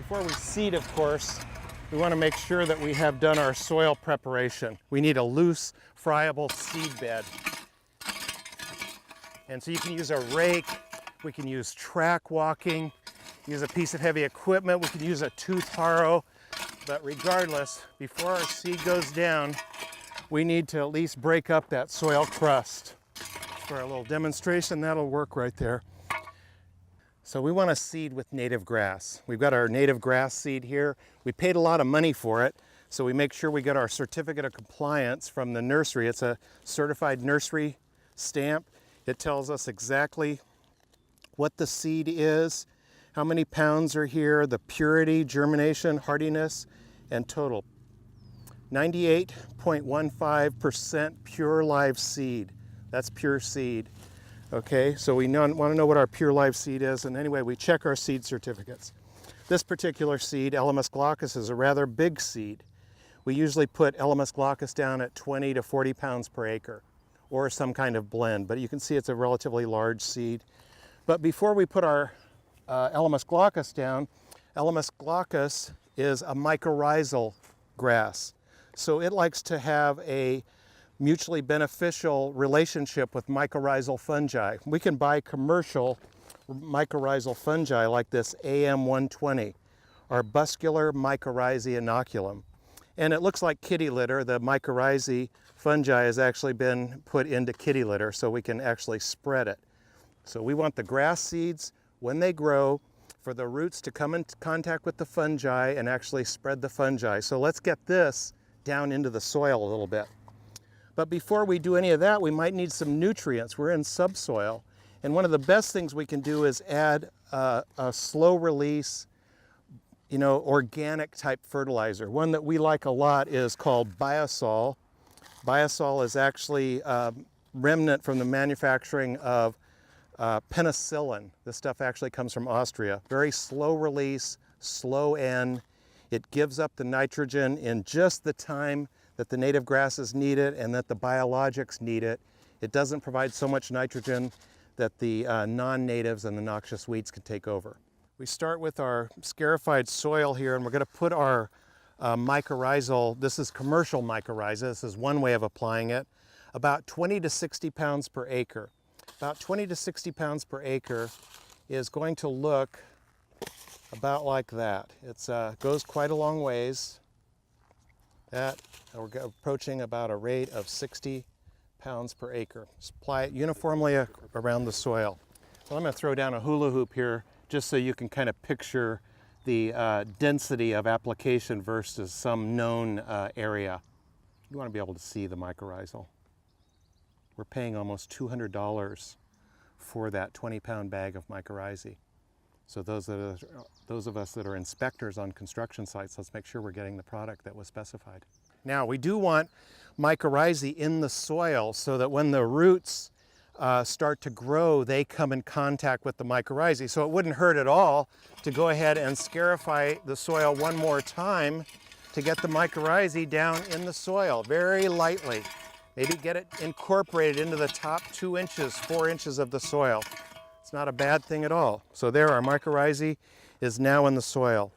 Before we seed, of course, we want to make sure that we have done our soil preparation. We need a loose, friable seed bed. And so you can use a rake, we can use track walking, use a piece of heavy equipment, we can use a tooth harrow. But regardless, before our seed goes down, we need to at least break up that soil crust. For a little demonstration, that'll work right there. So we want to seed with native grass. We've got our native grass seed here. We paid a lot of money for it, so we make sure we get our certificate of compliance from the nursery. It's a certified nursery stamp. It tells us exactly what the seed is, how many pounds are here, the purity, germination, hardiness, and total. 98.15% pure live seed. That's pure seed. Okay, so we want to know what our pure live seed is, and anyway, we check our seed certificates. This particular seed, Elamus glaucus, is a rather big seed. We usually put Elamus glaucus down at 20 to 40 pounds per acre, or some kind of blend, but you can see it's a relatively large seed. But before we put our Elamus glaucus down, Elamus glaucus is a mycorrhizal grass. So it likes to have a mutually beneficial relationship with mycorrhizal fungi. We can buy commercial mycorrhizal fungi like this AM120, arbuscular mycorrhizae inoculum. And it looks like kitty litter. The mycorrhizae fungi has actually been put into kitty litter so we can actually spread it. So we want the grass seeds, when they grow, for the roots to come in contact with the fungi and actually spread the fungi. So let's get this down into the soil a little bit. But before we do any of that, we might need some nutrients. We're in subsoil. And one of the best things we can do is add a slow release, organic type fertilizer. One that we like a lot is called Biosol. Biosol is actually a remnant from the manufacturing of penicillin. This stuff actually comes from Austria. Very slow release, slow N. It gives up the nitrogen in just the time that the native grasses need it and that the biologics need it. It doesn't provide so much nitrogen that the non-natives and the noxious weeds can take over. We start with our scarified soil here, and we're going to put our mycorrhizal, this is commercial mycorrhiza, this is one way of applying it, about 20 to 60 pounds per acre. About 20 to 60 pounds per acre is going to look about like that. It goes quite a long ways. We're approaching about a rate of 60 pounds per acre. Apply it uniformly around the soil. So I'm going to throw down a hula hoop here just so you can kind of picture the density of application versus some known area. You want to be able to see the mycorrhizal. We're paying almost $200 for that 20-pound bag of mycorrhizae. So those of us that are inspectors on construction sites, let's make sure we're getting the product that was specified. Now, we do want mycorrhizae in the soil so that when the roots start to grow, they come in contact with the mycorrhizae. So it wouldn't hurt at all to go ahead and scarify the soil one more time to get the mycorrhizae down in the soil very lightly. Maybe get it incorporated into the top 2 inches, 4 inches of the soil. It's not a bad thing at all. So there, our mycorrhizae is now in the soil.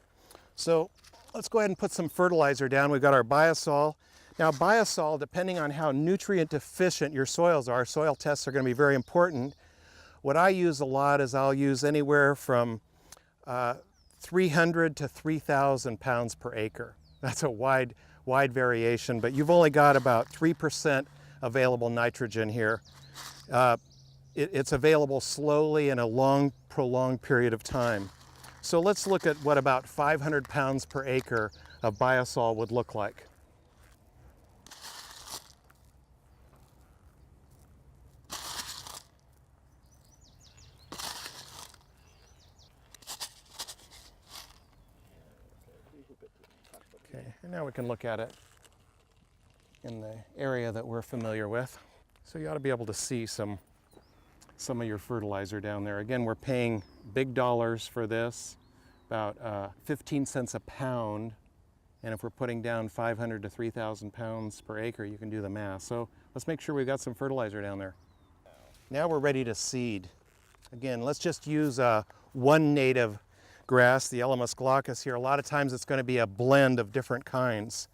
So let's go ahead and put some fertilizer down. We've got our Biosol. Now Biosol, depending on how nutrient deficient your soils are, soil tests are going to be very important. What I use a lot is I'll use anywhere from 300 to 3,000 pounds per acre. That's a wide variation, but you've only got about 3% available nitrogen here. It's available slowly in a long, prolonged period of time. So let's look at what about 500 pounds per acre of Biosol would look like. Okay, and now we can look at it in the area that we're familiar with. So you ought to be able to see some of your fertilizer down there. Again, we're paying big dollars for this, about 15 cents a pound. And if we're putting down 500 to 3,000 pounds per acre, you can do the math. So let's make sure we've got some fertilizer down there. Now we're ready to seed. Again, let's just use one native grass, the Elamus glaucus here, a lot of times it's going to be a blend of different kinds.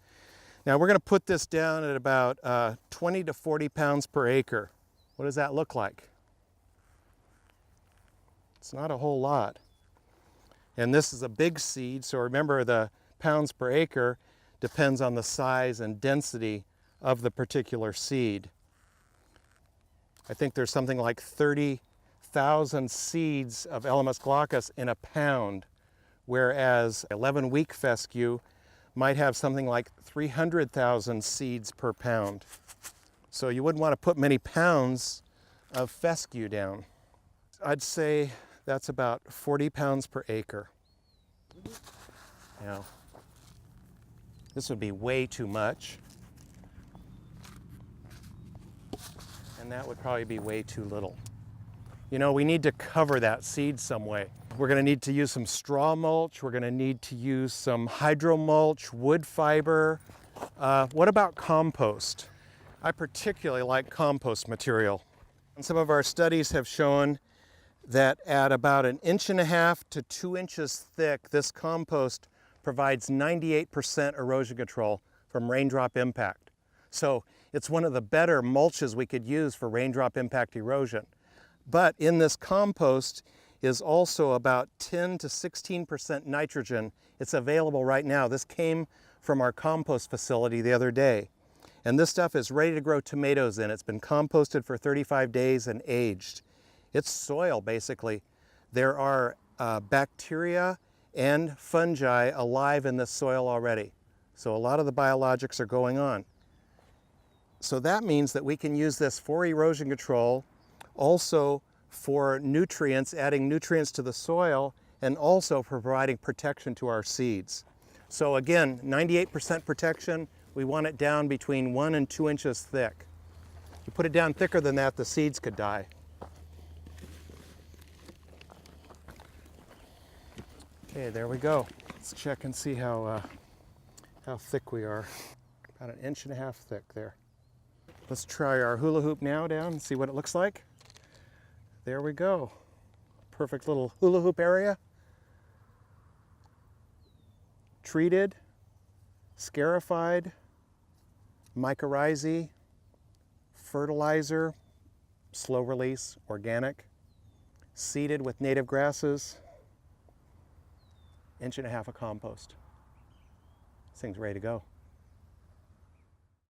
Now we're going to put this down at about 20 to 40 pounds per acre. What does that look like? It's not a whole lot. And this is a big seed, so remember the pounds per acre depends on the size and density of the particular seed. I think there's something like 30,000 seeds of Elamus glaucus in a pound, whereas 11-week fescue might have something like 300,000 seeds per pound. So you wouldn't want to put many pounds of fescue down. I'd say that's about 40 pounds per acre. Now, this would be way too much. And that would probably be way too little. You know, we need to cover that seed some way. We're going to need to use some straw mulch. We're going to need to use some hydro mulch, wood fiber. What about compost? I particularly like compost material. And some of our studies have shown that at about 1.5 to 2 inches thick, this compost provides 98% erosion control from raindrop impact. So it's one of the better mulches we could use for raindrop impact erosion. But in this compost is also about 10 to 16% nitrogen. It's available right now. This came from our compost facility the other day. And this stuff is ready to grow tomatoes in. It's been composted for 35 days and aged. It's soil, basically. There are bacteria and fungi alive in this soil already. So a lot of the biologics are going on. So that means that we can use this for erosion control, also for nutrients, adding nutrients to the soil, and also for providing protection to our seeds. So again, 98% protection. We want it down between 1 and 2 inches thick. If you put it down thicker than that, the seeds could die. Okay, there we go. Let's check and see how thick we are. About 1.5 inches thick there. Let's try our hula hoop now down and see what it looks like. There we go. Perfect little hula hoop area. Treated, scarified, mycorrhizae, fertilizer, slow release, organic, seeded with native grasses, 1.5 inches of compost. This thing's ready to go.